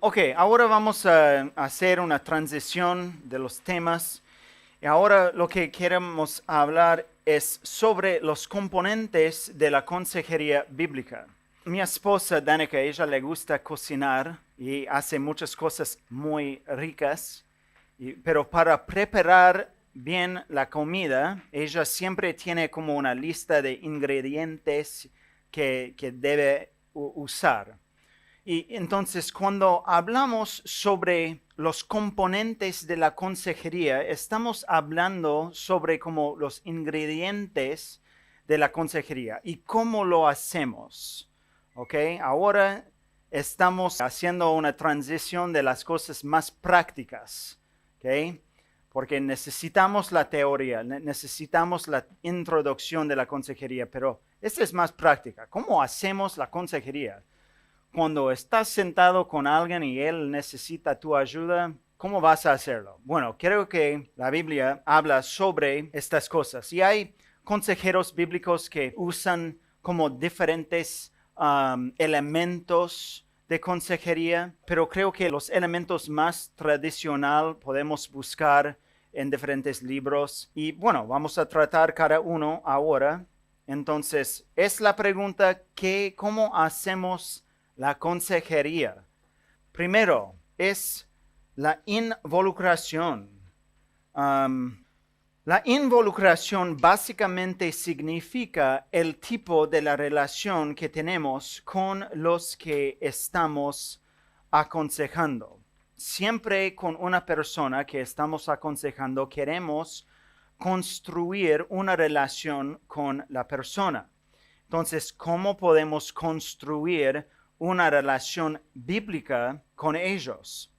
Ok, ahora vamos a hacer una transición de los temas. Y ahora lo que queremos hablar es sobre los componentes de la consejería bíblica. Mi esposa Danica, ella le gusta cocinar y hace muchas cosas muy ricas, pero para preparar bien la comida, ella siempre tiene como una lista de ingredientes que debe usar. Y entonces, cuando hablamos sobre los componentes de la consejería, estamos hablando sobre como los ingredientes de la consejería y cómo lo hacemos. ¿Ok? Ahora estamos haciendo una transición de las cosas más prácticas. ¿Ok? Porque necesitamos la teoría, necesitamos la introducción de la consejería, pero esta es más práctica. ¿Cómo hacemos la consejería? Cuando estás sentado con alguien y él necesita tu ayuda, ¿cómo vas a hacerlo? Bueno, creo que la Biblia habla sobre estas cosas y hay consejeros bíblicos que usan como diferentes elementos de consejería, pero creo que los elementos más tradicional podemos buscar en diferentes libros y bueno, vamos a tratar cada uno ahora. Entonces, es la pregunta ¿cómo hacemos la consejería? Primero, es la involucración. Um, la involucración básicamente significa el tipo de la relación que tenemos con los que estamos aconsejando. Siempre con una persona que estamos aconsejando queremos construir una relación con la persona. Entonces, ¿cómo podemos construir una relación bíblica con ellos?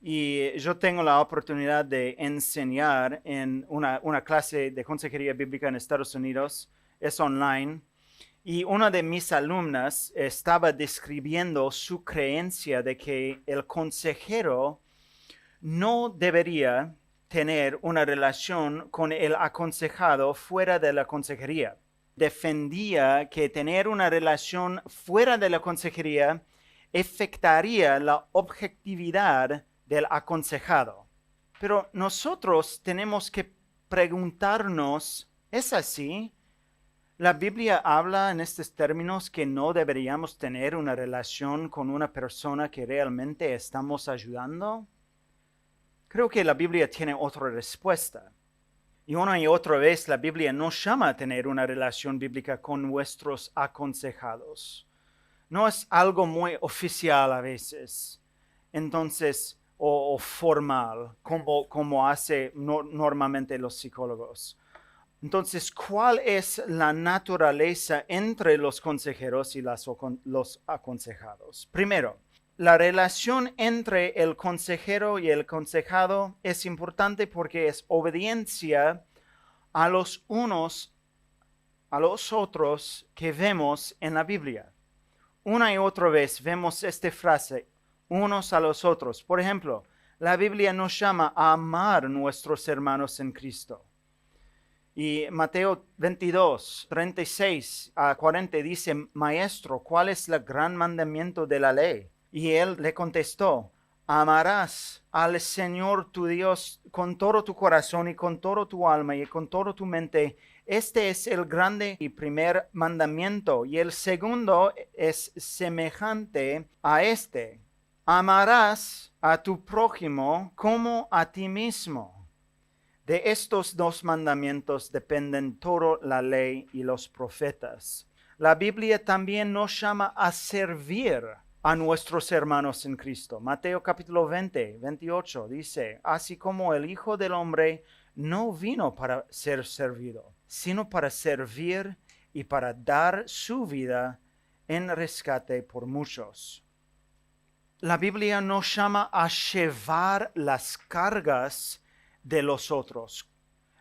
Y yo tengo la oportunidad de enseñar en una clase de consejería bíblica en Estados Unidos, es online, y una de mis alumnas estaba describiendo su creencia de que el consejero no debería tener una relación con el aconsejado fuera de la consejería. Defendía que tener una relación fuera de la consejería afectaría la objetividad del aconsejado. Pero nosotros tenemos que preguntarnos, ¿es así? ¿La Biblia habla en estos términos que no deberíamos tener una relación con una persona que realmente estamos ayudando? Creo que la Biblia tiene otra respuesta. Y una y otra vez la Biblia nos llama a tener una relación bíblica con nuestros aconsejados. No es algo muy oficial a veces, entonces, o formal, como hace normalmente los psicólogos. Entonces, ¿cuál es la naturaleza entre los consejeros y los aconsejados? Primero, la relación entre el consejero y el aconsejado es importante porque es obediencia a los unos a los otros que vemos en la Biblia. Una y otra vez vemos esta frase, unos a los otros. Por ejemplo, la Biblia nos llama a amar a nuestros hermanos en Cristo. Y Mateo 22, 36 a 40 dice, Maestro, ¿cuál es el gran mandamiento de la ley? Y él le contestó, amarás al Señor tu Dios con todo tu corazón y con todo tu alma y con toda tu mente. Este es el grande y primer mandamiento. Y el segundo es semejante a este. Amarás a tu prójimo como a ti mismo. De estos dos mandamientos dependen toda la ley y los profetas. La Biblia también nos llama a servir a nuestros hermanos en Cristo. Mateo capítulo 20, 28 dice, así como el Hijo del Hombre no vino para ser servido, sino para servir y para dar su vida en rescate por muchos. La Biblia nos llama a llevar las cargas de los otros.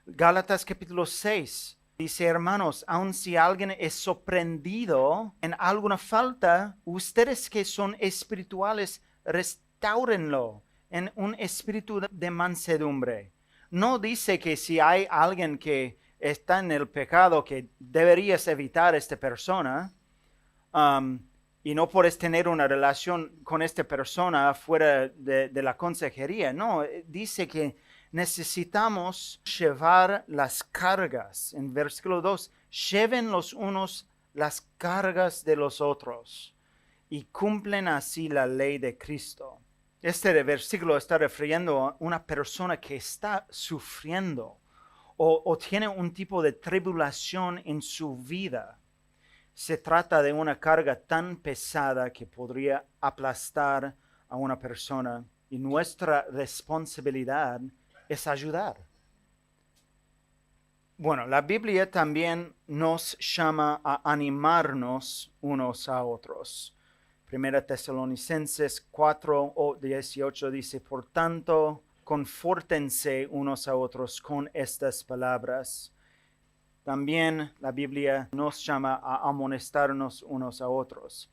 Gálatas capítulo 6 dice, hermanos, aun si alguien es sorprendido en alguna falta, ustedes que son espirituales, restáurenlo en un espíritu de mansedumbre. No dice que si hay alguien que está en el pecado, que deberías evitar a esta persona, y no puedes tener una relación con esta persona fuera de la consejería. No, dice que necesitamos llevar las cargas. En versículo 2, lleven los unos las cargas de los otros y cumplen así la ley de Cristo. Este versículo está refiriendo a una persona que está sufriendo o tiene un tipo de tribulación en su vida. Se trata de una carga tan pesada que podría aplastar a una persona y nuestra responsabilidad es ayudar. Bueno, la Biblia también nos llama a animarnos unos a otros. Primera Tesalonicenses 4:18 dice, por tanto, confórtense unos a otros con estas palabras. También la Biblia nos llama a amonestarnos unos a otros.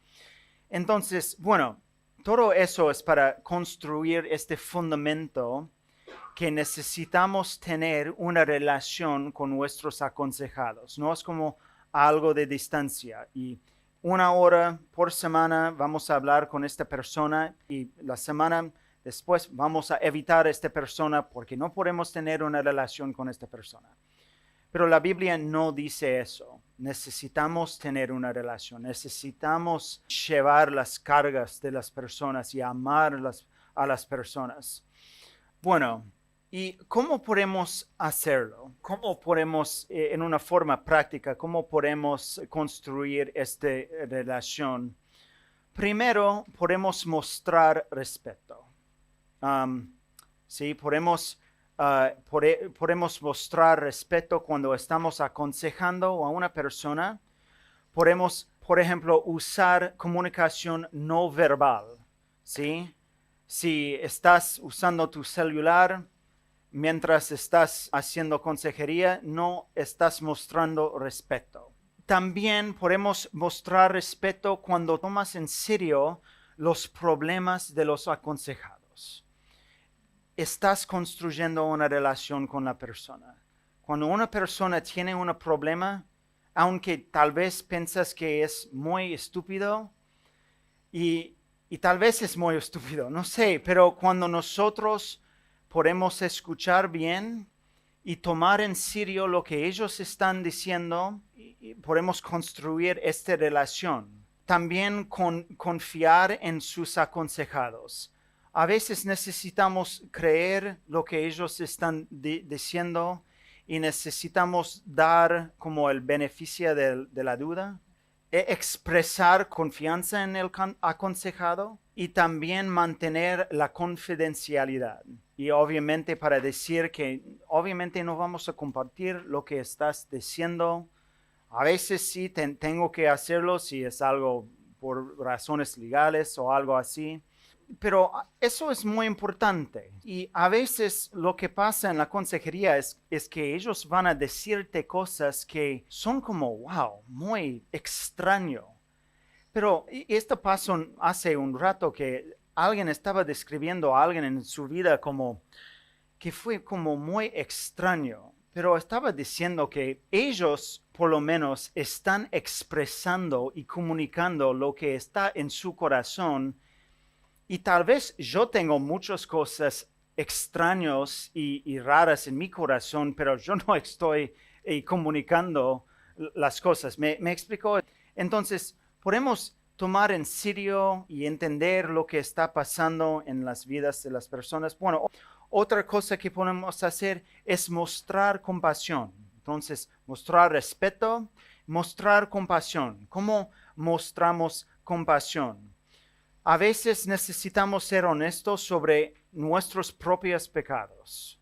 Entonces, bueno, todo eso es para construir este fundamento que necesitamos tener una relación con nuestros aconsejados. No es como algo de distancia y 1 hora por semana vamos a hablar con esta persona y la semana después vamos a evitar a esta persona porque no podemos tener una relación con esta persona. Pero la Biblia no dice eso. Necesitamos tener una relación, necesitamos llevar las cargas de las personas y amar a las personas. Bueno, ¿y cómo podemos hacerlo? ¿Cómo podemos, en una forma práctica, cómo podemos construir esta relación? Primero, podemos mostrar respeto. Sí, podemos mostrar respeto cuando estamos aconsejando a una persona. Podemos, por ejemplo, usar comunicación no verbal. ¿Sí? Si estás usando tu celular mientras estás haciendo consejería, no estás mostrando respeto. También podemos mostrar respeto cuando tomas en serio los problemas de los aconsejados. Estás construyendo una relación con la persona. Cuando una persona tiene un problema, aunque tal vez piensas que es muy estúpido, y tal vez es muy estúpido, no sé, pero cuando nosotros podemos escuchar bien y tomar en serio lo que ellos están diciendo, podemos construir esta relación. También confiar en sus aconsejados. A veces necesitamos creer lo que ellos están diciendo y necesitamos dar como el beneficio de la duda, expresar confianza en el aconsejado y también mantener la confidencialidad. Y obviamente para decir que obviamente no vamos a compartir lo que estás diciendo. A veces sí tengo que hacerlo si es algo por razones legales o algo así. Pero eso es muy importante. Y a veces lo que pasa en la consejería es que ellos van a decirte cosas que son como, wow, muy extraño. Pero esto pasó hace un rato que alguien estaba describiendo a alguien en su vida como que fue como muy extraño. Pero estaba diciendo que ellos por lo menos están expresando y comunicando lo que está en su corazón. Y tal vez yo tengo muchas cosas extrañas y raras en mi corazón, pero yo no estoy comunicando las cosas. ¿Me explico? Entonces, podemos tomar en serio y entender lo que está pasando en las vidas de las personas. Bueno, otra cosa que podemos hacer es mostrar compasión. Entonces, mostrar respeto, mostrar compasión. ¿Cómo mostramos compasión? A veces necesitamos ser honestos sobre nuestros propios pecados.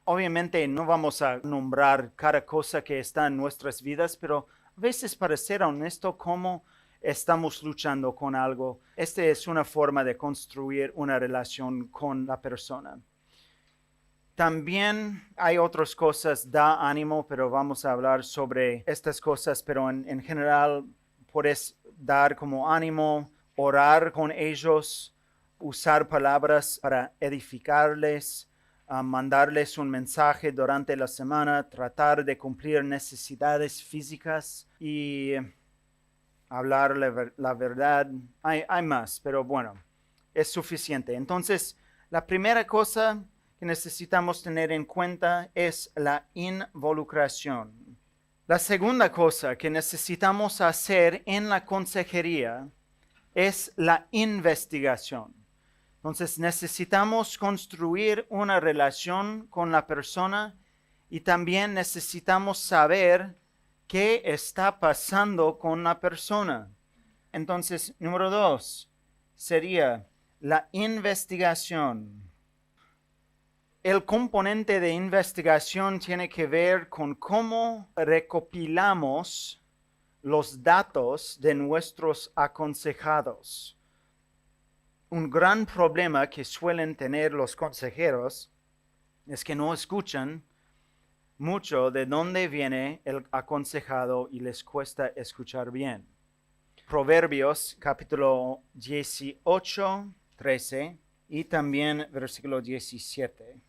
Obviamente no vamos a nombrar cada cosa que está en nuestras vidas, pero a veces para ser honesto, cómo estamos luchando con algo. Esta es una forma de construir una relación con la persona. También hay otras cosas, da ánimo, pero vamos a hablar sobre estas cosas, pero en general puedes dar como ánimo, orar con ellos, usar palabras para edificarles, mandarles un mensaje durante la semana, tratar de cumplir necesidades físicas y hablar la verdad. Hay más, pero bueno, es suficiente. Entonces, la primera cosa que necesitamos tener en cuenta es la involucración. La segunda cosa que necesitamos hacer en la consejería es la investigación. Entonces necesitamos construir una relación con la persona y también necesitamos saber qué está pasando con la persona. Entonces, número 2 sería la investigación. El componente de investigación tiene que ver con cómo recopilamos los datos de nuestros aconsejados. Un gran problema que suelen tener los consejeros es que no escuchan mucho de dónde viene el aconsejado y les cuesta escuchar bien. Proverbios capítulo 18, 13 y también versículo 17.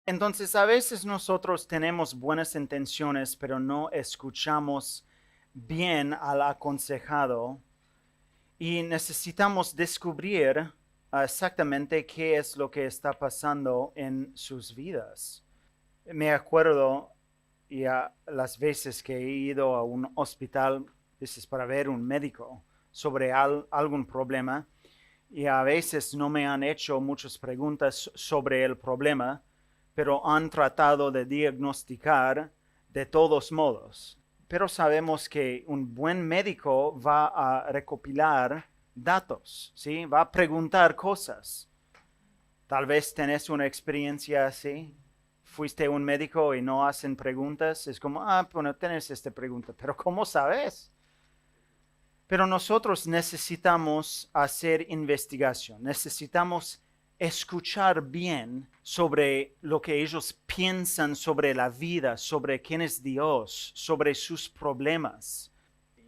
Entonces, a veces nosotros tenemos buenas intenciones, pero no escuchamos bien al aconsejado y necesitamos descubrir exactamente qué es lo que está pasando en sus vidas. Me acuerdo las veces que he ido a un hospital, veces para ver un médico sobre algún problema, y a veces no me han hecho muchas preguntas sobre el problema, pero han tratado de diagnosticar de todos modos. Pero sabemos que un buen médico va a recopilar datos, ¿sí? Va a preguntar cosas. Tal vez tenés una experiencia así. Fuiste a un médico y no hacen preguntas. Es como, bueno, tenés esta pregunta, pero ¿cómo sabes? Pero nosotros necesitamos hacer investigación, necesitamos escuchar bien sobre lo que ellos piensan sobre la vida, sobre quién es Dios, sobre sus problemas.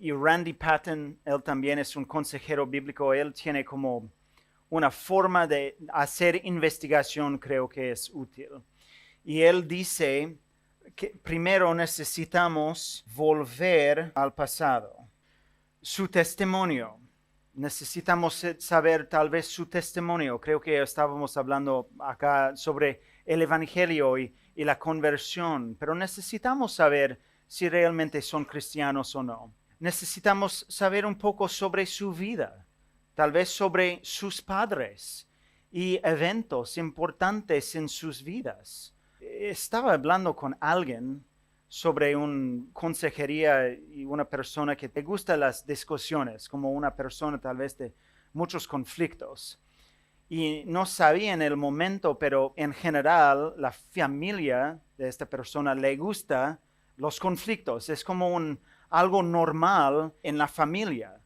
Y Randy Patton, él también es un consejero bíblico, él tiene como una forma de hacer investigación, creo que es útil. Y él dice que primero necesitamos volver al pasado. Su testimonio. Necesitamos saber tal vez su testimonio. Creo que estábamos hablando acá sobre el Evangelio y la conversión, pero necesitamos saber si realmente son cristianos o no. Necesitamos saber un poco sobre su vida, tal vez sobre sus padres y eventos importantes en sus vidas. Estaba hablando con alguien sobre una consejería y una persona que te gusta las discusiones, como una persona tal vez de muchos conflictos. Y no sabía en el momento, pero en general la familia de esta persona le gusta los conflictos. Es como algo normal en la familia.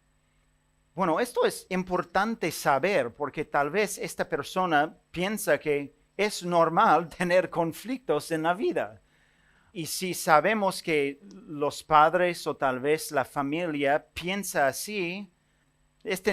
Bueno, esto es importante saber porque tal vez esta persona piensa que es normal tener conflictos en la vida. Y si sabemos que los padres o tal vez la familia piensa así,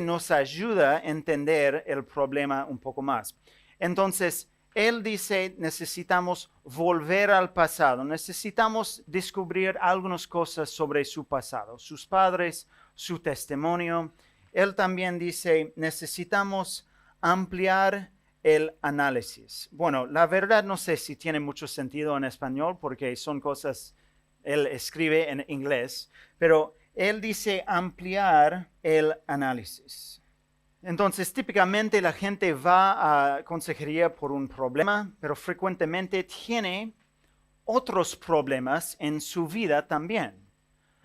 nos ayuda a entender el problema un poco más. Entonces, él dice, necesitamos volver al pasado, necesitamos descubrir algunas cosas sobre su pasado, sus padres, su testimonio. Él también dice, necesitamos ampliar el análisis. Bueno, la verdad no sé si tiene mucho sentido en español porque son cosas, él escribe en inglés, pero él dice ampliar el análisis. Entonces, típicamente la gente va a consejería por un problema, pero frecuentemente tiene otros problemas en su vida también.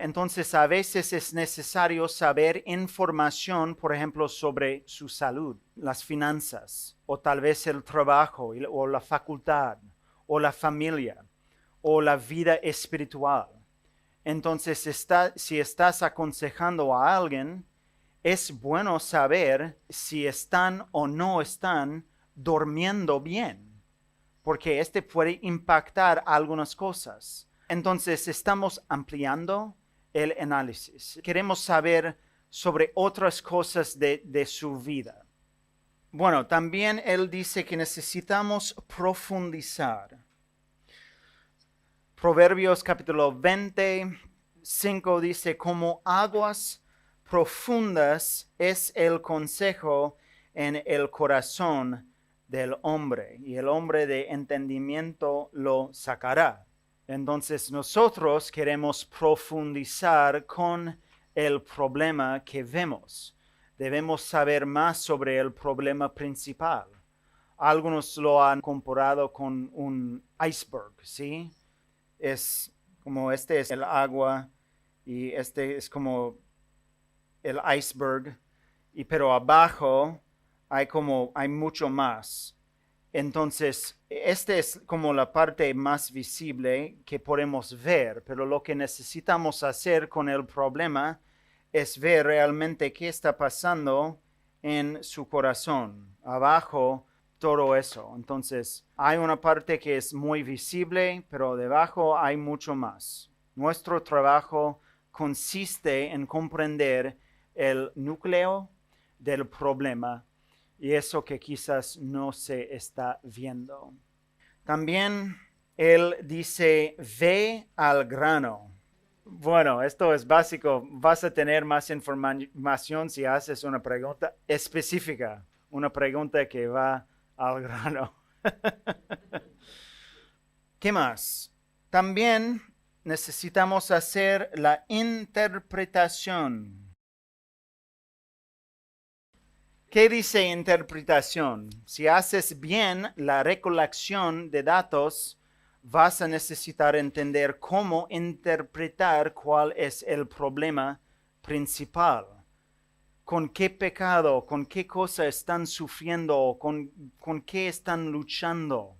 Entonces, a veces es necesario saber información, por ejemplo, sobre su salud, las finanzas, o tal vez el trabajo, o la facultad, o la familia, o la vida espiritual. Entonces, si estás aconsejando a alguien, es bueno saber si están o no están durmiendo bien, porque puede impactar algunas cosas. Entonces, estamos ampliando el análisis. Queremos saber sobre otras cosas de su vida. Bueno, también él dice que necesitamos profundizar. Proverbios capítulo 25 dice, como aguas profundas es el consejo en el corazón del hombre, y el hombre de entendimiento lo sacará. Entonces nosotros queremos profundizar con el problema que vemos. Debemos saber más sobre el problema principal. Algunos lo han comparado con un iceberg, ¿sí? Es como este es el agua y este es como el iceberg, pero abajo hay mucho más. Entonces, este es como la parte más visible que podemos ver, pero lo que necesitamos hacer con el problema es ver realmente qué está pasando en su corazón, abajo todo eso. Entonces, hay una parte que es muy visible, pero debajo hay mucho más. Nuestro trabajo consiste en comprender el núcleo del problema y eso que quizás no se está viendo. También él dice, ve al grano. Bueno, esto es básico. Vas a tener más información si haces una pregunta específica, una pregunta que va al grano. ¿Qué más? También necesitamos hacer la interpretación. ¿Qué dice interpretación? Si haces bien la recolección de datos, vas a necesitar entender cómo interpretar cuál es el problema principal. Con qué pecado, con qué cosa están sufriendo, con qué están luchando.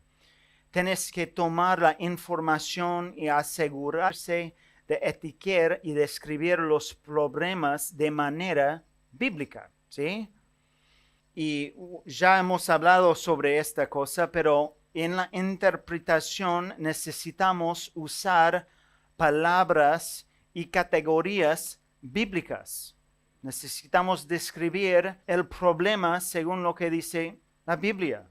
Tienes que tomar la información y asegurarse de etiquetar y describir los problemas de manera bíblica, ¿sí? Y ya hemos hablado sobre esta cosa, pero en la interpretación necesitamos usar palabras y categorías bíblicas. Necesitamos describir el problema según lo que dice la Biblia.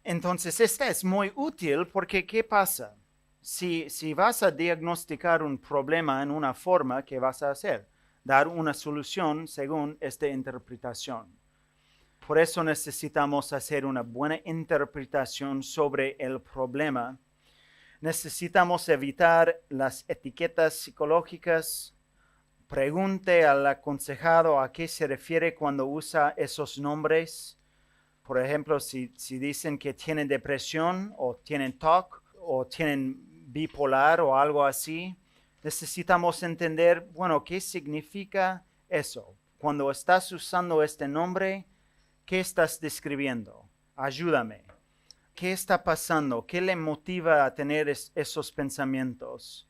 Entonces, esta es muy útil porque ¿qué pasa? Si vas a diagnosticar un problema en una forma, ¿qué vas a hacer? Dar una solución según esta interpretación. Por eso necesitamos hacer una buena interpretación sobre el problema. Necesitamos evitar las etiquetas psicológicas. Pregunte al aconsejado a qué se refiere cuando usa esos nombres. Por ejemplo, si dicen que tienen depresión o tienen TOC o tienen bipolar o algo así, necesitamos entender, bueno, ¿qué significa eso? Cuando estás usando este nombre, ¿qué estás describiendo? Ayúdame. ¿Qué está pasando? ¿Qué le motiva a tener esos pensamientos?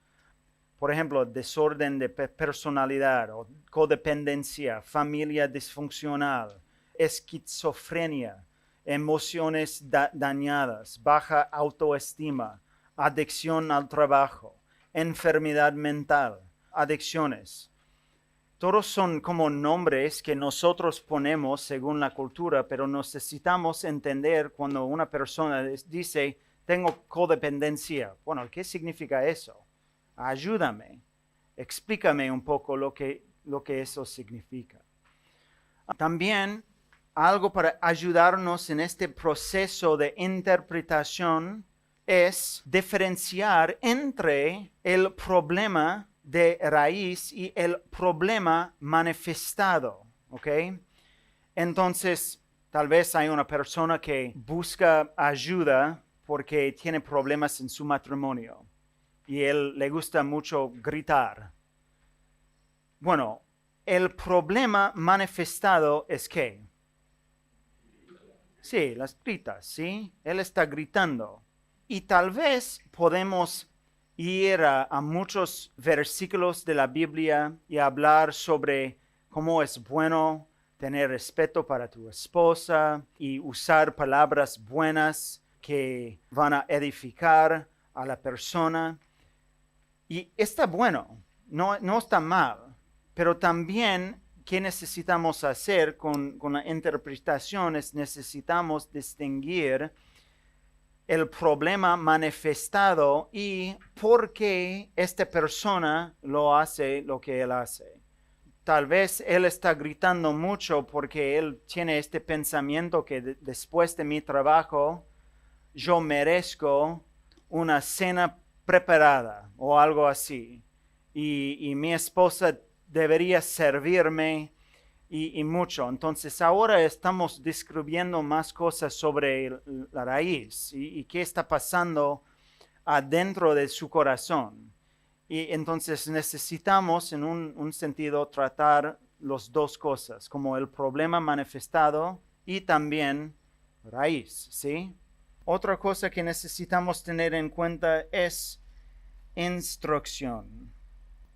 Por ejemplo, desorden de personalidad o codependencia, familia disfuncional, esquizofrenia, emociones dañadas, baja autoestima, adicción al trabajo, enfermedad mental, adicciones. Todos son como nombres que nosotros ponemos según la cultura, pero necesitamos entender cuando una persona dice, tengo codependencia. Bueno, ¿qué significa eso? Ayúdame, explícame un poco lo que eso significa. También algo para ayudarnos en este proceso de interpretación es diferenciar entre el problema de raíz y el problema manifestado, ¿ok? Entonces, tal vez hay una persona que busca ayuda porque tiene problemas en su matrimonio y él le gusta mucho gritar. Bueno, el problema manifestado es que, sí, las gritas, ¿sí? Él está gritando. Y tal vez podemos ir a muchos versículos de la Biblia y hablar sobre cómo es bueno tener respeto para tu esposa y usar palabras buenas que van a edificar a la persona. Y está bueno, no está mal, pero también ¿qué necesitamos hacer con la interpretación? Necesitamos distinguir el problema manifestado y por qué esta persona lo hace lo que él hace. Tal vez él está gritando mucho porque él tiene este pensamiento que después de mi trabajo yo merezco una cena preparada o algo así. Y mi esposa debería servirme y mucho. Entonces ahora estamos descubriendo más cosas sobre la raíz y qué está pasando adentro de su corazón. Y entonces necesitamos en un sentido tratar las dos cosas, como el problema manifestado y también raíz, ¿sí? Otra cosa que necesitamos tener en cuenta es instrucción.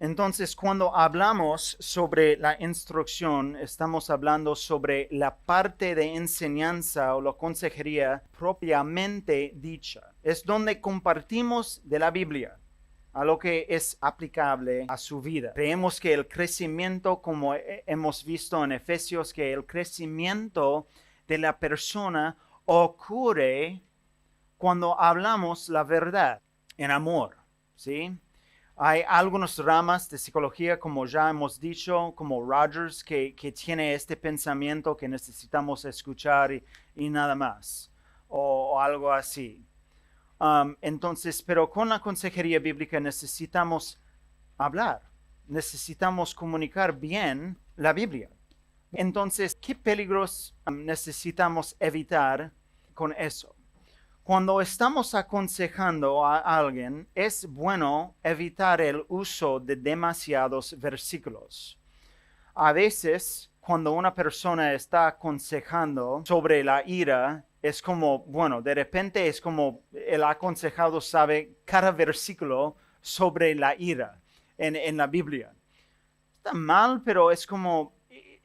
Entonces, cuando hablamos sobre la instrucción, estamos hablando sobre la parte de enseñanza o la consejería propiamente dicha. Es donde compartimos de la Biblia a lo que es aplicable a su vida. Creemos que el crecimiento, como hemos visto en Efesios, que el crecimiento de la persona ocurre cuando hablamos la verdad en amor, ¿sí? Hay algunas ramas de psicología, como ya hemos dicho, como Rogers, que tiene este pensamiento que necesitamos escuchar y nada más, o algo así. Entonces, pero con la consejería bíblica necesitamos hablar, necesitamos comunicar bien la Biblia. Entonces, ¿qué peligros necesitamos evitar con eso? Cuando estamos aconsejando a alguien, es bueno evitar el uso de demasiados versículos. A veces, cuando una persona está aconsejando sobre la ira, es como, bueno, de repente es como el aconsejado sabe cada versículo sobre la ira en la Biblia. Está mal, pero es como,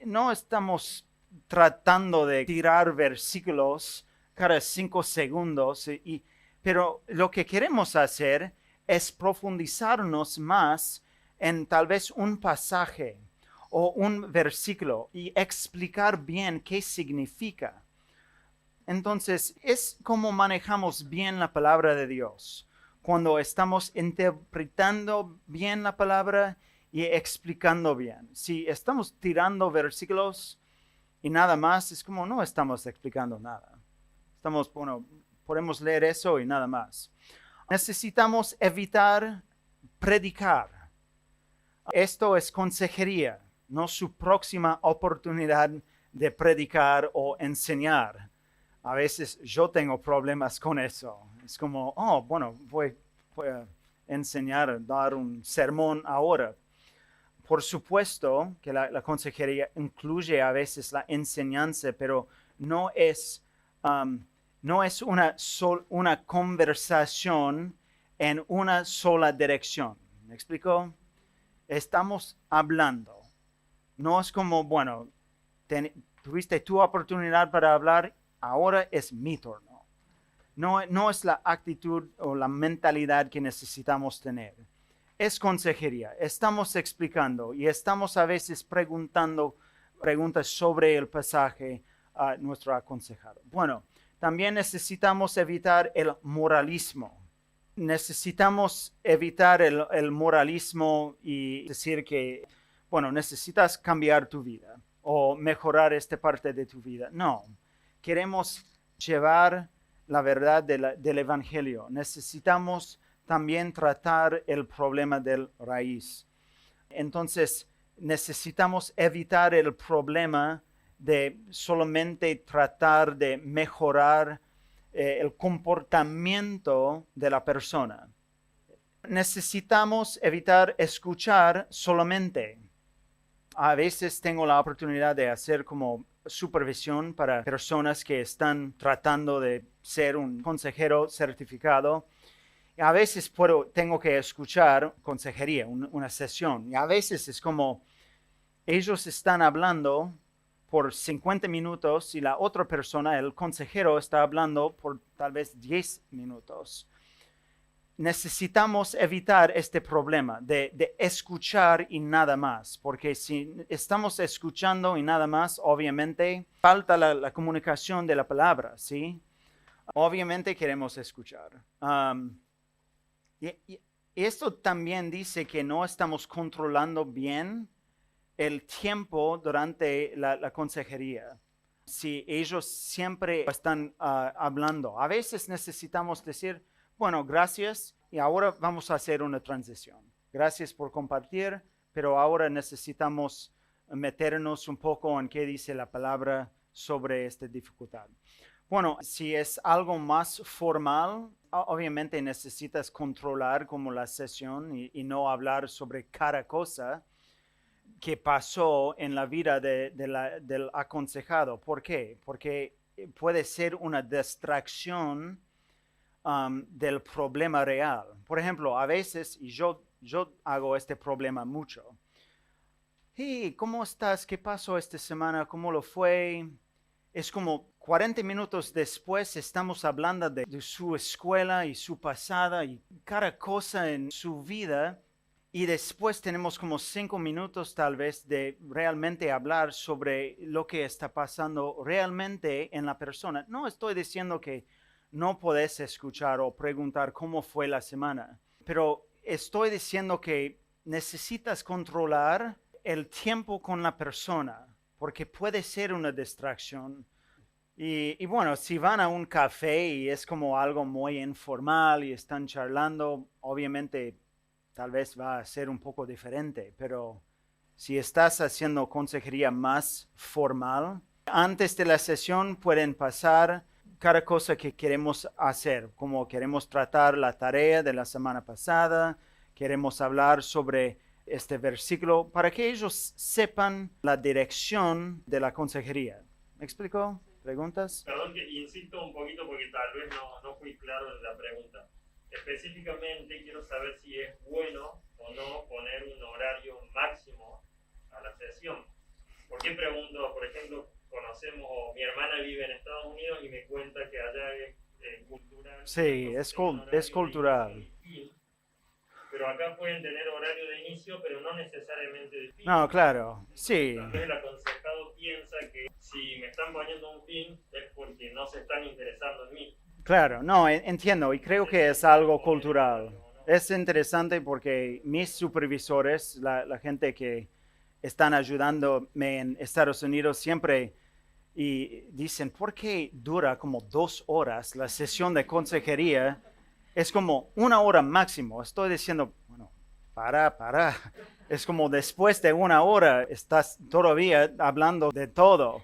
no estamos tratando de tirar versículos cada 5 segundos, pero lo que queremos hacer es profundizarnos más en tal vez un pasaje o un versículo y explicar bien qué significa. Entonces, es como manejamos bien la palabra de Dios, cuando estamos interpretando bien la palabra y explicando bien. Si estamos tirando versículos y nada más, es como no estamos explicando nada. Podemos leer eso y nada más. Necesitamos evitar predicar. Esto es consejería, no su próxima oportunidad de predicar o enseñar. A veces yo tengo problemas con eso. Es como, voy a enseñar, dar un sermón ahora. Por supuesto que la consejería incluye a veces la enseñanza, pero no es una conversación en una sola dirección. ¿Me explico? Estamos hablando. No es como, tuviste tu oportunidad para hablar, ahora es mi turno. No es la actitud o la mentalidad que necesitamos tener. Es consejería. Estamos explicando y estamos a veces preguntando preguntas sobre el pasaje a nuestro aconsejado. Bueno, también necesitamos evitar el moralismo. Necesitamos evitar el moralismo y decir que, necesitas cambiar tu vida o mejorar esta parte de tu vida. No, queremos llevar la verdad del Evangelio. Necesitamos también tratar el problema del raíz. Entonces, necesitamos evitar el problema de solamente tratar de mejorar el comportamiento de la persona. Necesitamos evitar escuchar solamente. A veces tengo la oportunidad de hacer como supervisión para personas que están tratando de ser un consejero certificado. Y a veces tengo que escuchar consejería, una sesión. Y a veces es como ellos están hablando por 50 minutos y la otra persona, el consejero, está hablando por tal vez 10 minutos. necesitamos evitar este problema de escuchar y nada más, porque si estamos escuchando y nada más, obviamente falta la comunicación de la palabra, ¿sí? Obviamente queremos escuchar. Y esto también dice que no estamos controlando bien el tiempo durante la consejería. Si ellos siempre están hablando, a veces necesitamos decir, bueno, gracias, y ahora vamos a hacer una transición. Gracias por compartir, pero ahora necesitamos meternos un poco en qué dice la palabra sobre esta dificultad. Bueno, si es algo más formal, obviamente necesitas controlar como la sesión y no hablar sobre cada cosa que pasó en la vida del aconsejado. ¿Por qué? Porque puede ser una distracción del problema real. Por ejemplo, a veces, y yo hago este problema mucho. Hey, ¿cómo estás? ¿Qué pasó esta semana? ¿Cómo lo fue? Es como 40 minutos después estamos hablando de su escuela y su pasada y cada cosa en su vida. Y después tenemos como 5 minutos tal vez de realmente hablar sobre lo que está pasando realmente en la persona. No estoy diciendo que no podés escuchar o preguntar cómo fue la semana, pero estoy diciendo que necesitas controlar el tiempo con la persona, porque puede ser una distracción. Y bueno, si van a un café y es como algo muy informal y están charlando, obviamente tal vez va a ser un poco diferente, pero si estás haciendo consejería más formal, antes de la sesión pueden pasar cada cosa que queremos hacer, como queremos tratar la tarea de la semana pasada, queremos hablar sobre este versículo, para que ellos sepan la dirección de la consejería. ¿Me explico? ¿Preguntas? Perdón que insisto un poquito porque tal vez no fui claro en la pregunta. Específicamente quiero saber si es bueno o no poner un horario máximo a la sesión. ¿Por qué pregunto? Por ejemplo, mi hermana vive en Estados Unidos y me cuenta que allá es cultural. Sí, es cultural. Pero acá pueden tener horario de inicio, pero no necesariamente de fin. No, claro, sí. Tal vez el aconsejado piensa que si me están poniendo un fin es porque no se están interesando en mí. Claro, no, entiendo y creo que es algo cultural. Es interesante porque mis supervisores, la gente que están ayudándome en Estados Unidos, siempre y dicen, ¿por qué dura como 2 horas la sesión de consejería? Es como 1 hora máximo. Estoy diciendo, bueno, para. Es como después de 1 hora estás todavía hablando de todo.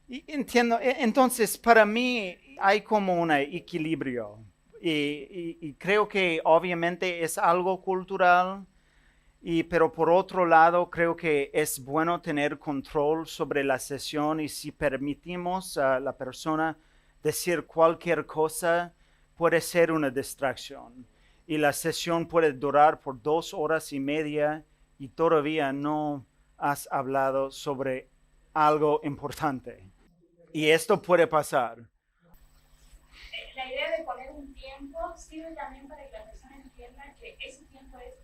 Y entiendo, entonces para mí hay como un equilibrio y creo que obviamente es algo cultural, pero por otro lado creo que es bueno tener control sobre la sesión y si permitimos a la persona decir cualquier cosa puede ser una distracción y la sesión puede durar por 2 horas y media y todavía no has hablado sobre algo importante. Y esto puede pasar. La idea de poner un tiempo sirve también para que la persona entienda que ese tiempo es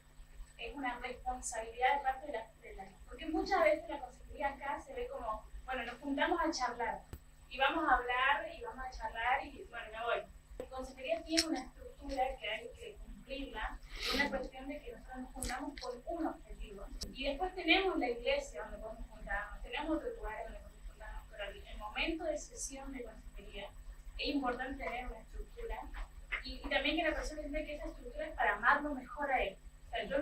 una responsabilidad de parte de la. Porque muchas veces la consejería acá se ve como, bueno, nos juntamos a charlar y vamos a hablar y vamos a charlar y bueno, me voy. La consejería tiene una estructura que hay que cumplirla, una cuestión de que nosotros nos juntamos por un objetivo. Y después tenemos la iglesia donde podemos juntarnos, tenemos otros lugares donde podemos juntarnos, pero el momento de sesión de consejería es importante tener una estructura y también que la persona entienda que esa estructura es para amarlo mejor a él. O sea, yo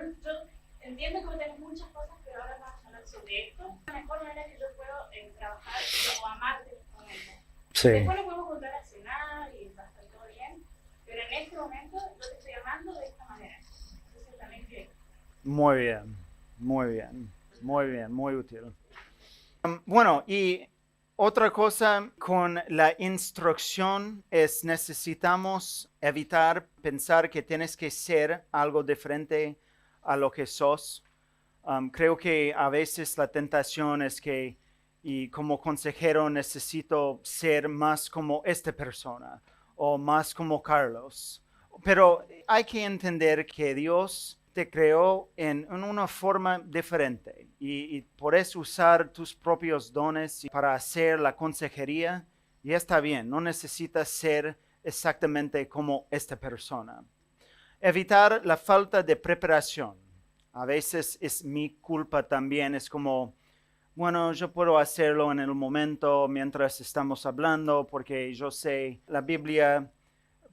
entiendo que vos tenés muchas cosas, pero ahora vamos a hablar sobre esto. La mejor manera que yo puedo trabajar o amarte en este momento. Sí. Después nos podemos juntar a cenar y va a estar todo bien, pero en este momento yo te estoy amando de esta manera. Entonces también que. Muy bien, muy bien, muy bien, muy útil. Bueno, y otra cosa con la instrucción es necesitamos evitar pensar que tienes que ser algo diferente a lo que sos. Creo que a veces la tentación es que, y como consejero necesito ser más como esta persona o más como Carlos. Pero hay que entender que Dios te creó en una forma diferente y puedes usar tus propios dones para hacer la consejería y está bien, no necesitas ser exactamente como esta persona. Evitar la falta de preparación. A veces es mi culpa también, es como, bueno, yo puedo hacerlo en el momento mientras estamos hablando porque yo sé la Biblia,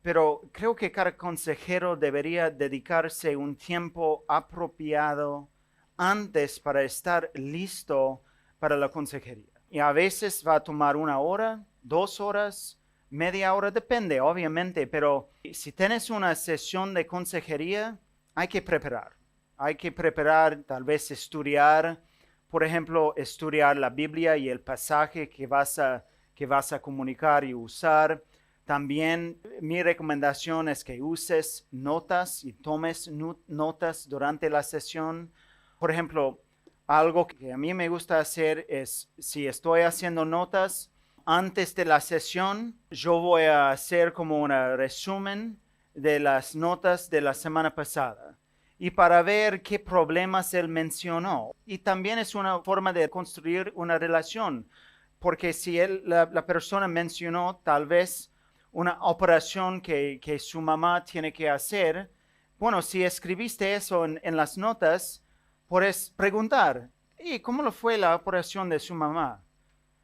pero creo que cada consejero debería dedicarse un tiempo apropiado antes para estar listo para la consejería. Y a veces va a tomar 1 hora, 2 horas, media hora, depende, obviamente, pero si tienes una sesión de consejería, hay que preparar. Hay que preparar, tal vez estudiar, por ejemplo, estudiar la Biblia y el pasaje que vas a comunicar y usar. También mi recomendación es que uses notas y tomes notas durante la sesión. Por ejemplo, algo que a mí me gusta hacer es, si estoy haciendo notas, antes de la sesión, yo voy a hacer como un resumen de las notas de la semana pasada y para ver qué problemas él mencionó. Y también es una forma de construir una relación, porque si la persona mencionó tal vez una operación que su mamá tiene que hacer, bueno, si escribiste eso en las notas, puedes preguntar, ¿y cómo le fue la operación de su mamá?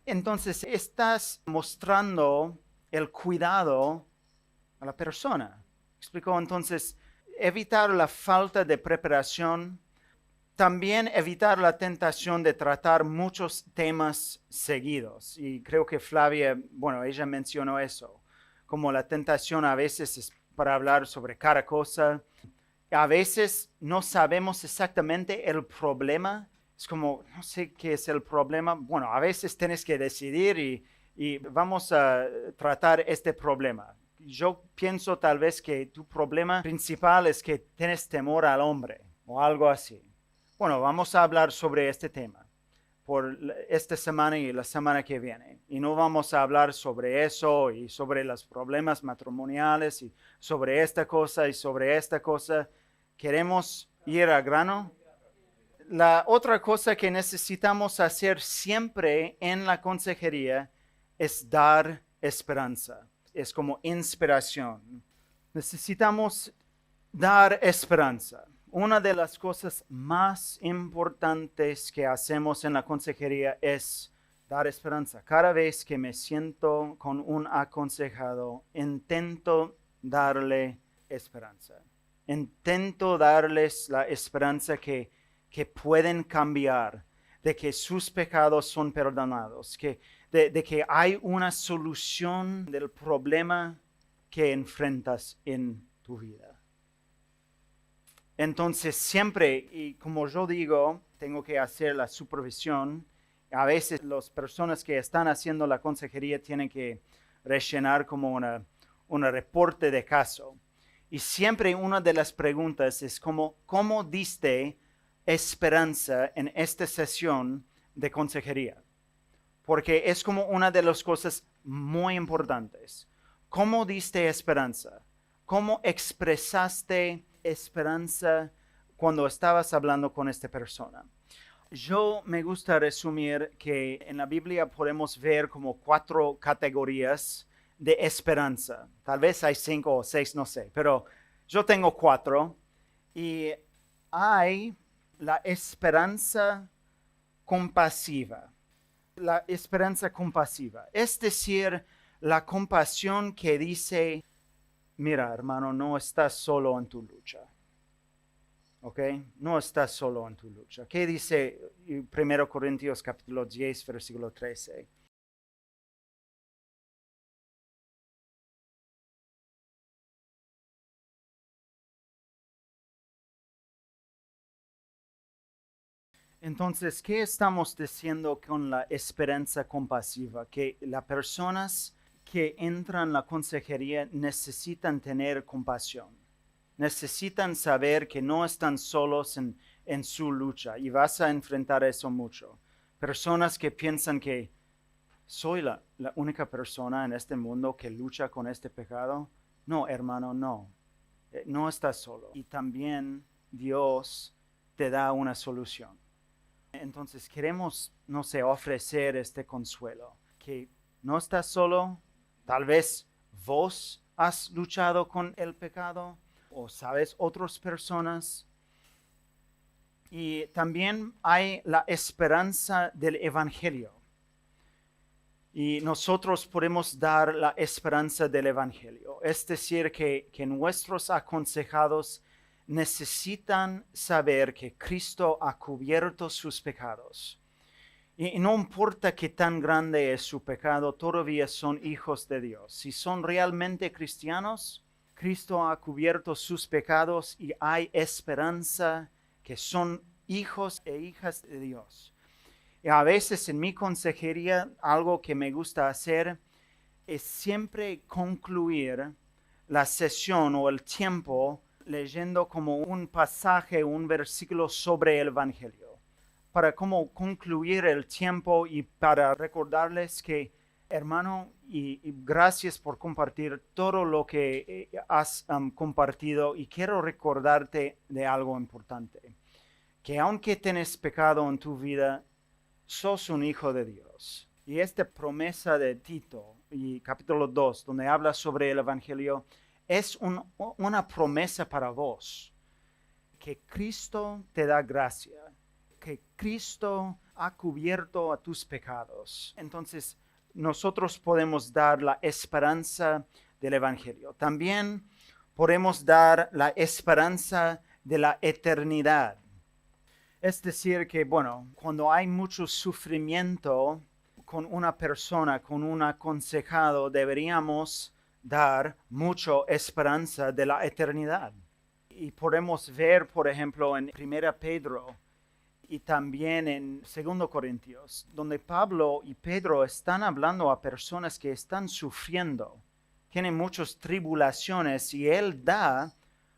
Entonces estás mostrando el cuidado a la persona. ¿Explicó? Entonces, evitar la falta de preparación, también evitar la tentación de tratar muchos temas seguidos. Y creo que Flavia, bueno, ella mencionó eso, como la tentación a veces es para hablar sobre cada cosa. A veces no sabemos exactamente el problema. Es como, no sé qué es el problema. Bueno, a veces tienes que decidir y vamos a tratar este problema. Yo pienso tal vez que tu problema principal es que tienes temor al hombre o algo así. Bueno, vamos a hablar sobre este tema por esta semana y la semana que viene. Y no vamos a hablar sobre eso y sobre los problemas matrimoniales y sobre esta cosa y sobre esta cosa. Queremos ir al grano. La otra cosa que necesitamos hacer siempre en la consejería es dar esperanza. Es como inspiración. Necesitamos dar esperanza. Una de las cosas más importantes que hacemos en la consejería es dar esperanza. Cada vez que me siento con un aconsejado, intento darle esperanza. Intento darles la esperanza que pueden cambiar, de que sus pecados son perdonados, de que hay una solución del problema que enfrentas en tu vida. Entonces siempre, y como yo digo, tengo que hacer la supervisión. A veces las personas que están haciendo la consejería tienen que rellenar como un reporte de caso. Y siempre una de las preguntas es ¿cómo diste esperanza en esta sesión de consejería? Porque es como una de las cosas muy importantes. ¿Cómo diste esperanza? ¿Cómo expresaste esperanza cuando estabas hablando con esta persona? Yo me gusta resumir que en la Biblia podemos ver como 4 categorías de esperanza. Tal vez hay 5 o 6, no sé, pero yo tengo 4. Y hay la esperanza compasiva. La esperanza compasiva, es decir, la compasión que dice, mira, hermano, no estás solo en tu lucha. ¿Ok? No estás solo en tu lucha. ¿Qué dice 1 Corintios capítulo 10, versículo 13? Entonces, ¿qué estamos diciendo con la esperanza compasiva? Que las personas que entran en la consejería necesitan tener compasión. Necesitan saber que no están solos en su lucha y vas a enfrentar eso mucho. Personas que piensan que soy la única persona en este mundo que lucha con este pecado. No, hermano, no. no estás solo. Y también Dios te da una solución. Entonces queremos, no sé, ofrecer este consuelo, que no estás solo. Tal vez vos has luchado con el pecado o sabes otras personas. Y también hay la esperanza del Evangelio. Y nosotros podemos dar la esperanza del Evangelio. Es decir, que nuestros aconsejados necesitan saber que Cristo ha cubierto sus pecados. Y no importa qué tan grande es su pecado, todavía son hijos de Dios. Si son realmente cristianos, Cristo ha cubierto sus pecados y hay esperanza que son hijos e hijas de Dios. Y a veces en mi consejería algo que me gusta hacer es siempre concluir la sesión o el tiempo leyendo como un pasaje, un versículo sobre el Evangelio, para como concluir el tiempo y para recordarles que, hermano, y gracias por compartir todo lo que has compartido, y quiero recordarte de algo importante, que aunque tenés pecado en tu vida, sos un hijo de Dios. Y esta promesa de Tito, y capítulo 2, donde habla sobre el Evangelio, es una promesa para vos, que Cristo te da gracia, que Cristo ha cubierto a tus pecados. Entonces, nosotros podemos dar la esperanza del Evangelio. También podemos dar la esperanza de la eternidad. Es decir que, bueno, cuando hay mucho sufrimiento con una persona, con un aconsejado, deberíamos dar mucha esperanza de la eternidad. Y podemos ver, por ejemplo, en 1 Pedro y también en 2 Corintios, donde Pablo y Pedro están hablando a personas que están sufriendo, tienen muchas tribulaciones, y él da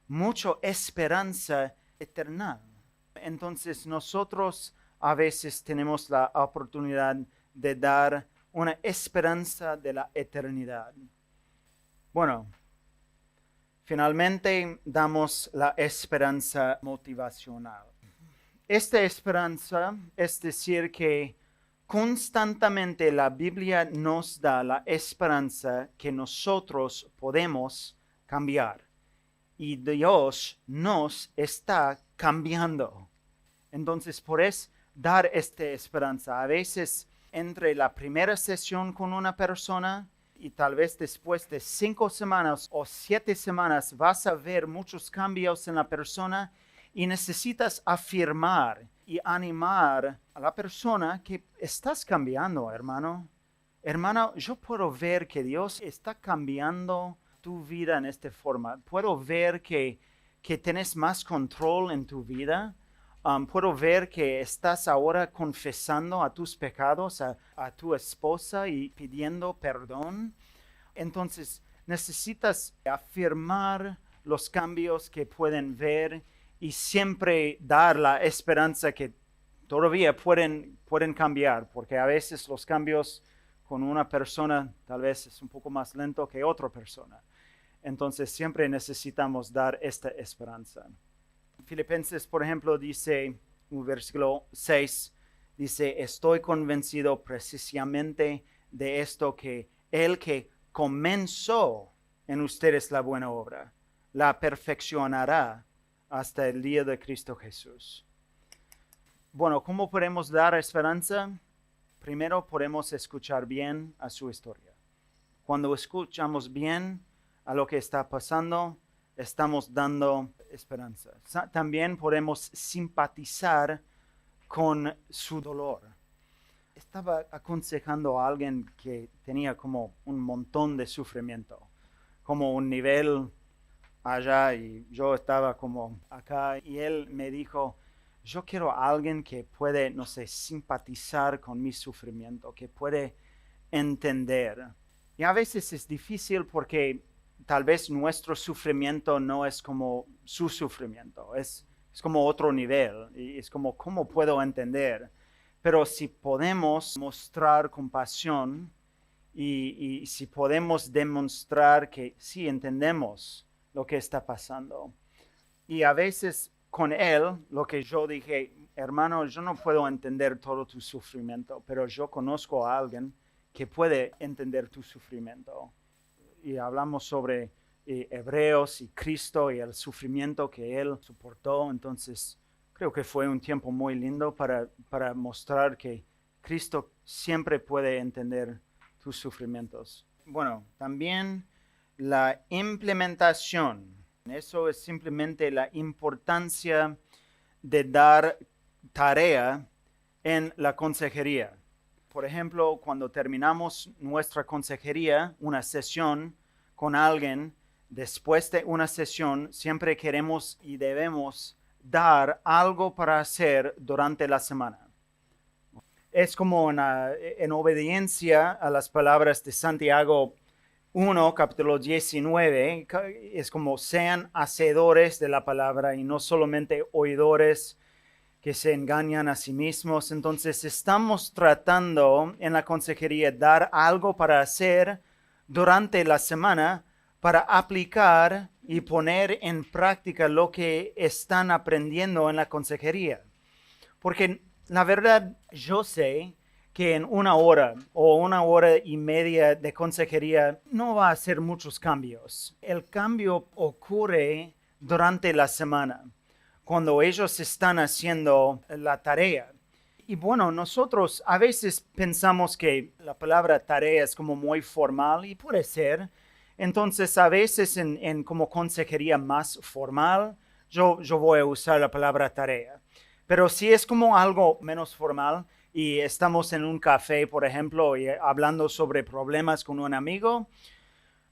mucha esperanza eterna. Entonces nosotros a veces tenemos la oportunidad de dar una esperanza de la eternidad. Bueno, finalmente damos la esperanza motivacional. Esta esperanza es decir que constantemente la Biblia nos da la esperanza que nosotros podemos cambiar. Y Dios nos está cambiando. Entonces, puedes dar esta esperanza. A veces, entre la primera sesión con una persona y tal vez después de 5 semanas o 7 semanas, vas a ver muchos cambios en la persona y necesitas afirmar y animar a la persona que estás cambiando, hermano. Hermano, yo puedo ver que Dios está cambiando tu vida en esta forma. Puedo ver que tienes más control en tu vida. Puedo ver que estás ahora confesando a tus pecados a tu esposa y pidiendo perdón. Entonces, necesitas afirmar los cambios que pueden ver y siempre dar la esperanza que todavía pueden cambiar, porque a veces los cambios con una persona tal vez es un poco más lento que otra persona. Entonces siempre necesitamos dar esta esperanza. Filipenses, por ejemplo, dice, un versículo 6, dice, estoy convencido precisamente de esto, que el que comenzó en ustedes la buena obra, la perfeccionará hasta el día de Cristo Jesús. Bueno, ¿cómo podemos dar esperanza? Primero podemos escuchar bien a su historia. Cuando escuchamos bien a lo que está pasando, estamos dando esperanza. También podemos simpatizar con su dolor. Estaba aconsejando a alguien que tenía como un montón de sufrimiento, como un nivel allá y yo estaba como acá, y él me dijo, yo quiero a alguien que puede, no sé, simpatizar con mi sufrimiento, que puede entender. Y a veces es difícil porque tal vez nuestro sufrimiento no es como su sufrimiento, es como otro nivel, y es como, ¿cómo puedo entender? Pero si podemos mostrar compasión y si podemos demostrar que sí entendemos lo que está pasando. Y a veces con él, lo que yo dije, hermano, yo no puedo entender todo tu sufrimiento, pero yo conozco a alguien que puede entender tu sufrimiento. Y hablamos sobre Hebreos y Cristo y el sufrimiento que él soportó. Entonces, creo que fue un tiempo muy lindo para mostrar que Cristo siempre puede entender tus sufrimientos. Bueno, también la implementación. Eso es simplemente la importancia de dar tarea en la consejería. Por ejemplo, cuando terminamos nuestra consejería, una sesión con alguien, después de una sesión, siempre queremos y debemos dar algo para hacer durante la semana. Es como en obediencia a las palabras de Santiago 1, capítulo 19, es como sean hacedores de la palabra y no solamente oidores que se engañan a sí mismos. Entonces estamos tratando en la consejería dar algo para hacer durante la semana para aplicar y poner en práctica lo que están aprendiendo en la consejería. Porque la verdad yo sé que en 1 hora o 1 hora y media de consejería no va a hacer muchos cambios. El cambio ocurre durante la semana, cuando ellos están haciendo la tarea. Y bueno, nosotros a veces pensamos que la palabra tarea es como muy formal y puede ser. Entonces a veces en como consejería más formal, yo voy a usar la palabra tarea. Pero si es como algo menos formal, y estamos en un café, por ejemplo, y hablando sobre problemas con un amigo,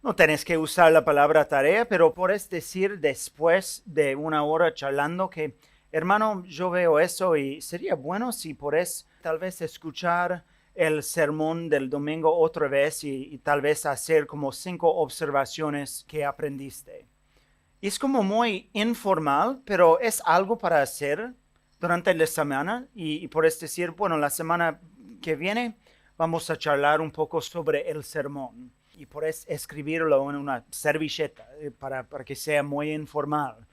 no tenés que usar la palabra tarea, pero puedes decir después de 1 hora charlando que, hermano, yo veo eso y sería bueno si podés tal vez escuchar el sermón del domingo otra vez y tal vez hacer como 5 observaciones que aprendiste. Es como muy informal, pero es algo para hacer durante la semana y puedes decir, bueno, la semana que viene vamos a charlar un poco sobre el sermón y puedes escribirlo en una servilleta para que sea muy informal.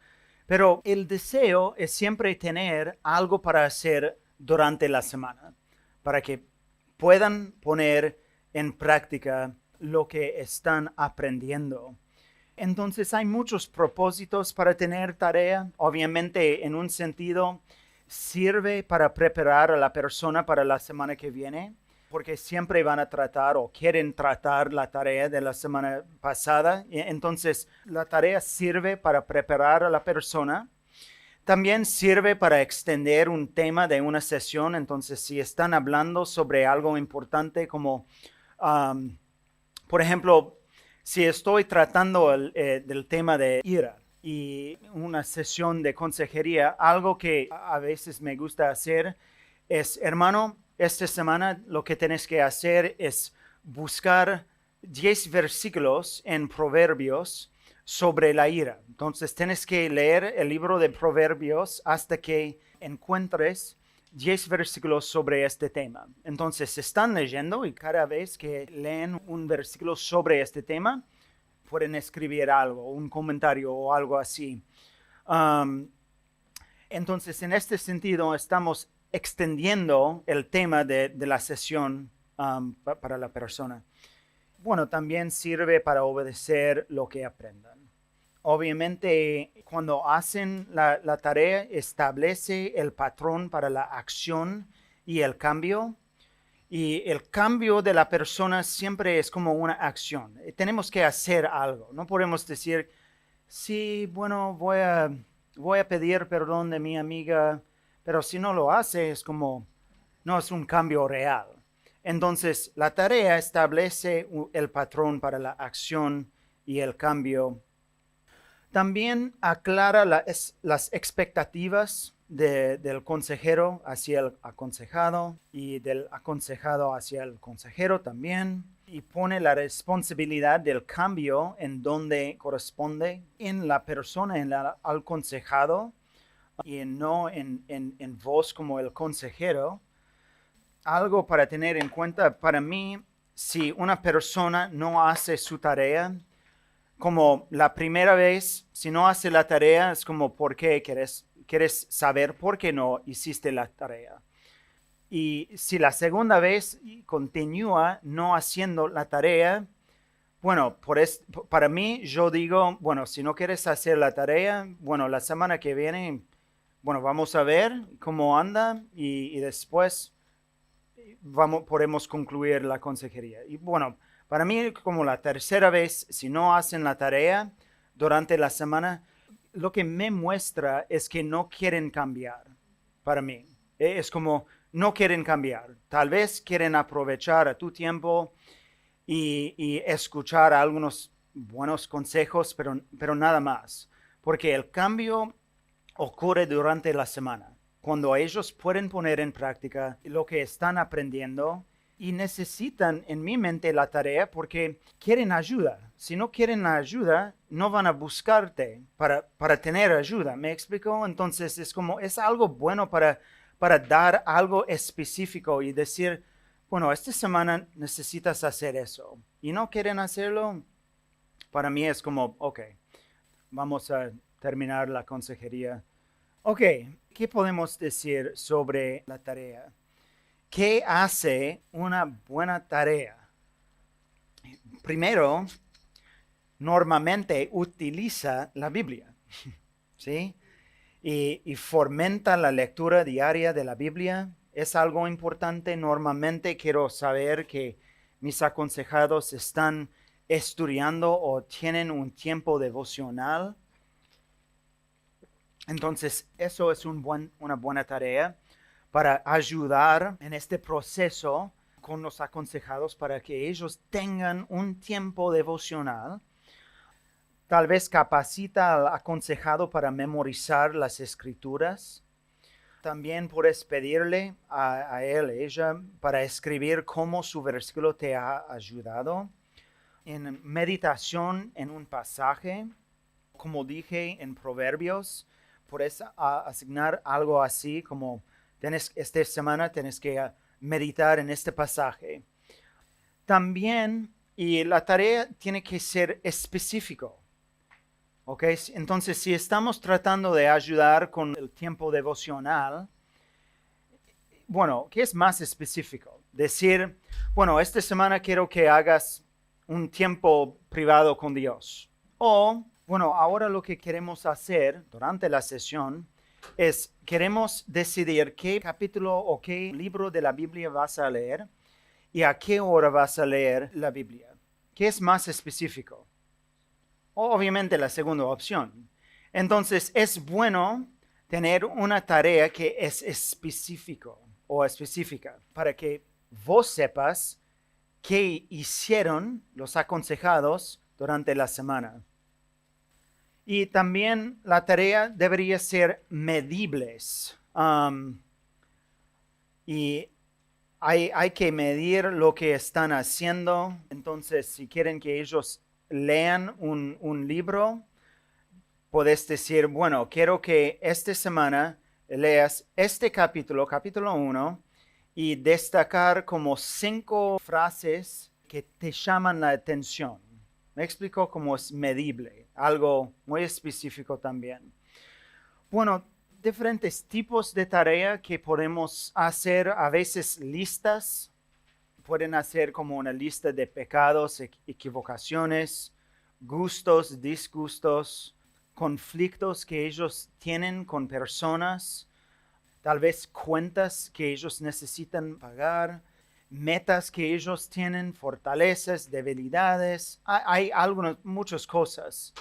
Pero el deseo es siempre tener algo para hacer durante la semana, para que puedan poner en práctica lo que están aprendiendo. Entonces hay muchos propósitos para tener tarea, obviamente en un sentido sirve para preparar a la persona para la semana que viene, porque siempre van a tratar o quieren tratar la tarea de la semana pasada. Entonces, la tarea sirve para preparar a la persona. También sirve para extender un tema de una sesión. Entonces, si están hablando sobre algo importante como, por ejemplo, si estoy tratando del tema de ira, y una sesión de consejería, algo que a veces me gusta hacer es, hermano, esta semana lo que tienes que hacer es buscar 10 versículos en Proverbios sobre la ira. Entonces tienes que leer el libro de Proverbios hasta que encuentres 10 versículos sobre este tema. Entonces están leyendo y cada vez que leen un versículo sobre este tema, pueden escribir algo, un comentario o algo así. Entonces, en este sentido, estamos extendiendo el tema de la sesión para la persona. Bueno, también sirve para obedecer lo que aprendan. Obviamente, cuando hacen la tarea, establece el patrón para la acción y el cambio. Y el cambio de la persona siempre es como una acción. Tenemos que hacer algo. No podemos decir, sí, bueno, voy a pedir perdón de mi amiga, pero si no lo hace es como, no es un cambio real. Entonces, la tarea establece el patrón para la acción y el cambio. También aclara las expectativas del consejero hacia el aconsejado y del aconsejado hacia el consejero también, y pone la responsabilidad del cambio en donde corresponde en la persona, en el aconsejado, y no en vos como el consejero. Algo para tener en cuenta para mí, si una persona no hace su tarea, como la primera vez, si no hace la tarea, es como ¿por qué? Quieres saber por qué no hiciste la tarea. Y si la segunda vez continúa no haciendo la tarea, bueno, para mí yo digo, bueno, si no quieres hacer la tarea, bueno, la semana que viene, bueno, vamos a ver cómo anda y después podemos concluir la consejería. Y bueno, para mí como la tercera vez, si no hacen la tarea durante la semana, lo que me muestra es que no quieren cambiar para mí. Es como no quieren cambiar. Tal vez quieren aprovechar a tu tiempo y escuchar algunos buenos consejos, pero nada más. Porque el cambio ocurre durante la semana, cuando ellos pueden poner en práctica lo que están aprendiendo y necesitan en mi mente la tarea porque quieren ayuda. Si no quieren la ayuda, no van a buscarte para tener ayuda. ¿Me explico? Entonces es algo bueno para dar algo específico y decir, bueno, esta semana necesitas hacer eso. Y no quieren hacerlo, para mí es como, ok, vamos a terminar la consejería. Ok, ¿qué podemos decir sobre la tarea? ¿Qué hace una buena tarea? Primero, normalmente utiliza la Biblia, ¿sí? Y fomenta la lectura diaria de la Biblia. Es algo importante. Normalmente quiero saber que mis aconsejados están estudiando o tienen un tiempo devocional. Entonces, eso es una buena tarea para ayudar en este proceso con los aconsejados para que ellos tengan un tiempo devocional. Tal vez capacita al aconsejado para memorizar las escrituras. También puedes pedirle a él, ella, para escribir cómo su versículo te ha ayudado. En meditación en un pasaje, como dije en Proverbios, puedes asignar algo así como esta semana tienes que meditar en este pasaje. También, y la tarea tiene que ser específico. Okay, entonces, si estamos tratando de ayudar con el tiempo devocional, bueno, ¿qué es más específico? Decir, bueno, esta semana quiero que hagas un tiempo privado con Dios. O, bueno, ahora lo que queremos hacer durante la sesión es, queremos decidir qué capítulo o qué libro de la Biblia vas a leer y a qué hora vas a leer la Biblia. ¿Qué es más específico? Obviamente la segunda opción. Entonces es bueno tener una tarea que es específica para que vos sepas qué hicieron los aconsejados durante la semana. Y también la tarea debería ser medibles. Y hay que medir lo que están haciendo. Entonces, si quieren que ellos lean un libro, puedes decir, bueno, quiero que esta semana leas este capítulo 1, y destacar como 5 frases que te llaman la atención. Me explico cómo es medible, algo muy específico también. Bueno, diferentes tipos de tarea que podemos hacer, a veces listas. Pueden hacer como una lista de pecados, equivocaciones, gustos, disgustos, conflictos que ellos tienen con personas, tal vez cuentas que ellos necesitan pagar, metas que ellos tienen, fortalezas, debilidades. Hay muchas cosas.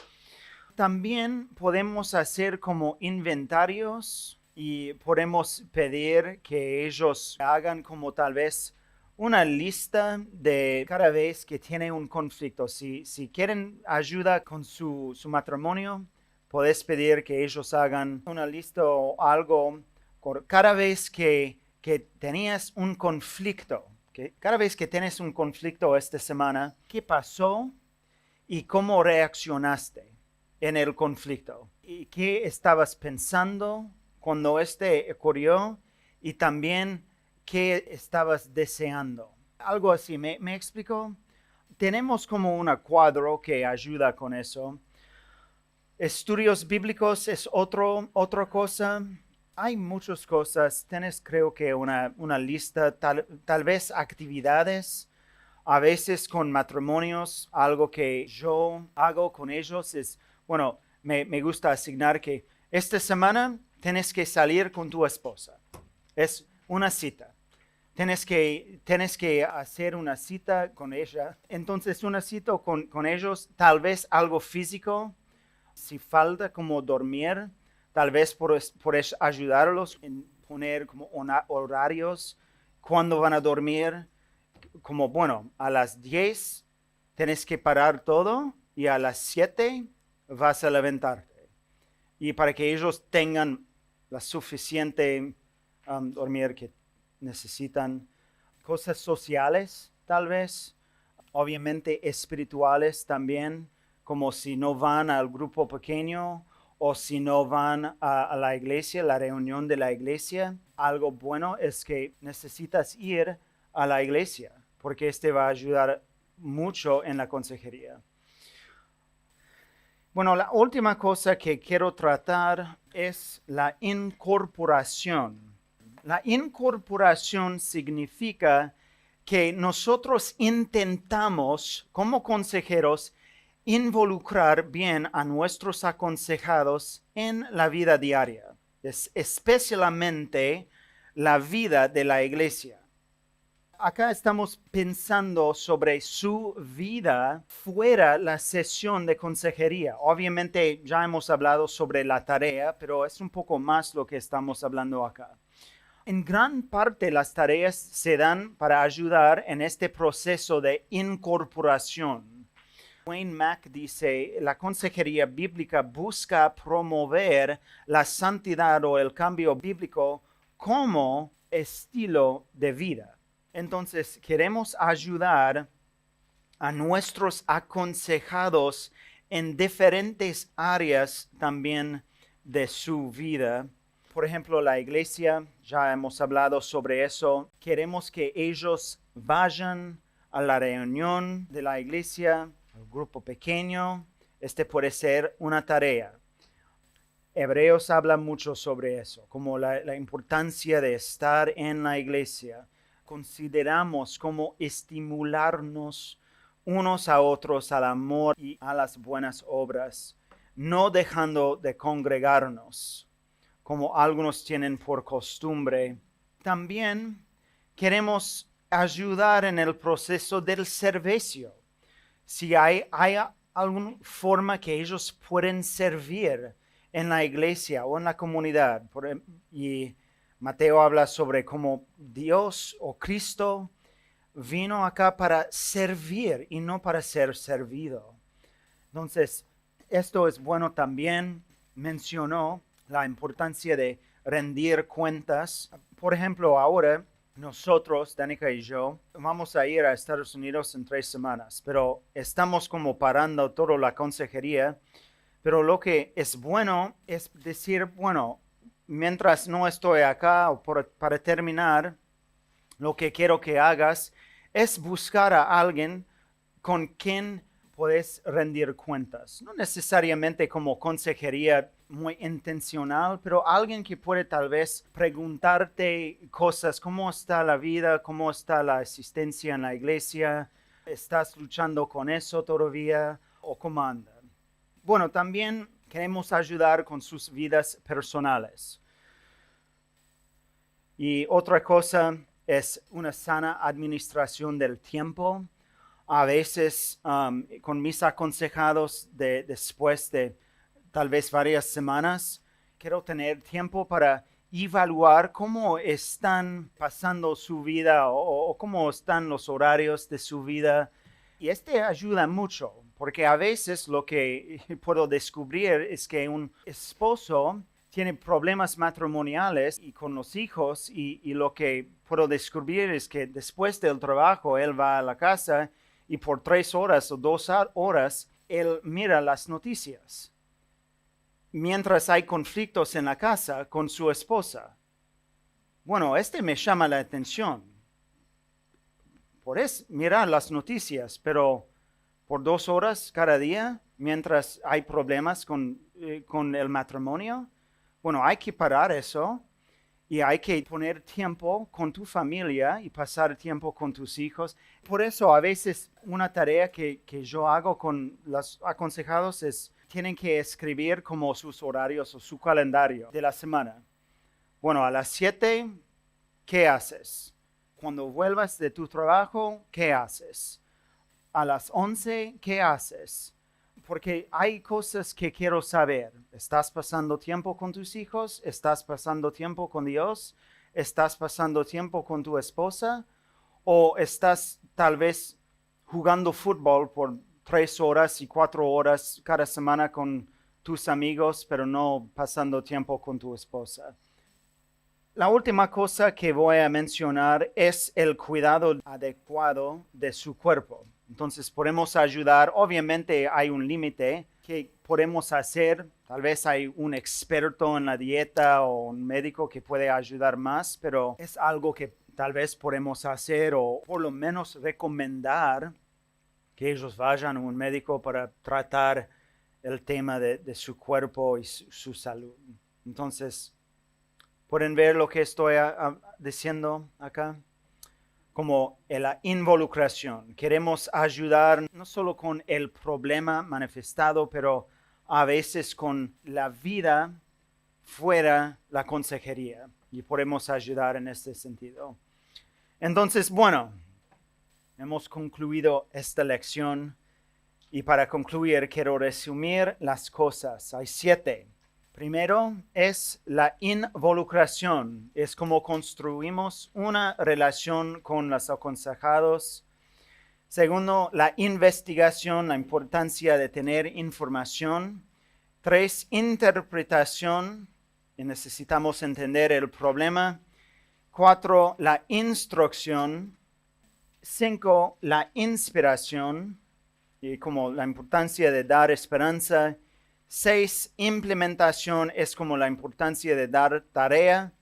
También podemos hacer como inventarios y podemos pedir que ellos hagan como tal vez una lista de cada vez que tiene un conflicto. Si quieren ayuda con su matrimonio, puedes pedir que ellos hagan una lista o algo cada vez que tenías un conflicto. Cada vez que tienes un conflicto esta semana, ¿qué pasó y cómo reaccionaste en el conflicto? ¿Y qué estabas pensando cuando este ocurrió? Y también, ¿qué estabas deseando? Algo así, ¿me explico? tenemos como un cuadro que ayuda con eso. Estudios bíblicos es otra cosa. Hay muchas cosas. Tienes creo que una lista, tal vez actividades. A veces con matrimonios, algo que yo hago con ellos es, bueno, me gusta asignar que esta semana tienes que salir con tu esposa. Es una cita. Tienes que hacer una cita con ella. Entonces, una cita con ellos, tal vez algo físico. Si falta como dormir, tal vez puedes ayudarlos en poner como horarios, cuándo van a dormir. Como, bueno, a las 10 tienes que parar todo y a las 7 vas a levantarte. Y para que ellos tengan la suficiente dormir que necesitan. Cosas sociales, tal vez. Obviamente espirituales también, como si no van al grupo pequeño o si no van a la iglesia, la reunión de la iglesia. Algo bueno es que necesitas ir a la iglesia, porque este va a ayudar mucho en la consejería. Bueno, la última cosa que quiero tratar es la incorporación. La incorporación significa que nosotros intentamos, como consejeros, involucrar bien a nuestros aconsejados en la vida diaria, especialmente la vida de la iglesia. Acá estamos pensando sobre su vida fuera la sesión de consejería. Obviamente ya hemos hablado sobre la tarea, pero es un poco más lo que estamos hablando acá. En gran parte las tareas se dan para ayudar en este proceso de incorporación. Wayne Mack dice, la consejería bíblica busca promover la santidad o el cambio bíblico como estilo de vida. Entonces, queremos ayudar a nuestros aconsejados en diferentes áreas también de su vida. Por ejemplo, la iglesia, ya hemos hablado sobre eso. Queremos que ellos vayan a la reunión de la iglesia, al grupo pequeño. Este puede ser una tarea. Hebreos habla mucho sobre eso, como la importancia de estar en la iglesia. Consideramos cómo estimularnos unos a otros al amor y a las buenas obras, no dejando de congregarnos, como algunos tienen por costumbre. También queremos ayudar en el proceso del servicio. Si hay alguna forma que ellos pueden servir en la iglesia o en la comunidad. Y Mateo habla sobre cómo Dios o Cristo vino acá para servir y no para ser servido. Entonces, esto es bueno también. Mencionó la importancia de rendir cuentas. Por ejemplo, ahora nosotros, Danica y yo, vamos a ir a Estados Unidos en 3 semanas, pero estamos como parando toda la consejería. Pero lo que es bueno es decir, bueno, mientras no estoy acá, o para terminar, lo que quiero que hagas es buscar a alguien con quien puedes rendir cuentas. No necesariamente como consejería muy intencional, pero alguien que puede tal vez preguntarte cosas, cómo está la vida, cómo está la asistencia en la iglesia, ¿estás luchando con eso todavía o cómo andas? Bueno, también queremos ayudar con sus vidas personales. Y otra cosa es una sana administración del tiempo. A veces con mis aconsejados después de tal vez varias semanas, quiero tener tiempo para evaluar cómo están pasando su vida o cómo están los horarios de su vida. Y ayuda mucho, porque a veces lo que puedo descubrir es que un esposo tiene problemas matrimoniales y con los hijos y lo que puedo descubrir es que después del trabajo él va a la casa y por 3 horas o 2 horas él mira las noticias. Mientras hay conflictos en la casa con su esposa. Bueno, me llama la atención. Puedes mirar las noticias, pero por 2 horas cada día mientras hay problemas con el matrimonio. Bueno, hay que parar eso y hay que poner tiempo con tu familia y pasar tiempo con tus hijos. Por eso a veces una tarea que yo hago con los aconsejados es, tienen que escribir como sus horarios o su calendario de la semana. Bueno, a las 7, ¿qué haces? Cuando vuelvas de tu trabajo, ¿qué haces? A las 11, ¿qué haces? Porque hay cosas que quiero saber. ¿Estás pasando tiempo con tus hijos? ¿Estás pasando tiempo con Dios? ¿Estás pasando tiempo con tu esposa? ¿O estás tal vez jugando fútbol por 3 horas y 4 horas cada semana con tus amigos, pero no pasando tiempo con tu esposa? La última cosa que voy a mencionar es el cuidado adecuado de su cuerpo. Entonces podemos ayudar, obviamente hay un límite que podemos hacer, tal vez hay un experto en la dieta o un médico que puede ayudar más, pero es algo que tal vez podemos hacer o por lo menos recomendar que ellos vayan a un médico para tratar el tema de su cuerpo y su salud. Entonces, ¿pueden ver lo que estoy diciendo acá? Como la involucración. Queremos ayudar no solo con el problema manifestado, pero a veces con la vida fuera la consejería. Y podemos ayudar en este sentido. Entonces, bueno, hemos concluido esta lección. Y para concluir, quiero resumir las cosas. Hay 7. Primero es la involucración, es como construimos una relación con los aconsejados. Segundo, la investigación, la importancia de tener información. 3, interpretación, y necesitamos entender el problema. 4, la instrucción. 5, la inspiración, y como la importancia de dar esperanza. 6, implementación es como la importancia de dar tarea.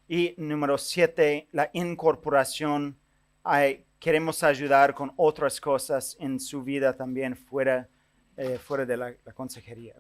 Y número 7, la incorporación. Queremos ayudar con otras cosas en su vida también fuera de la consejería.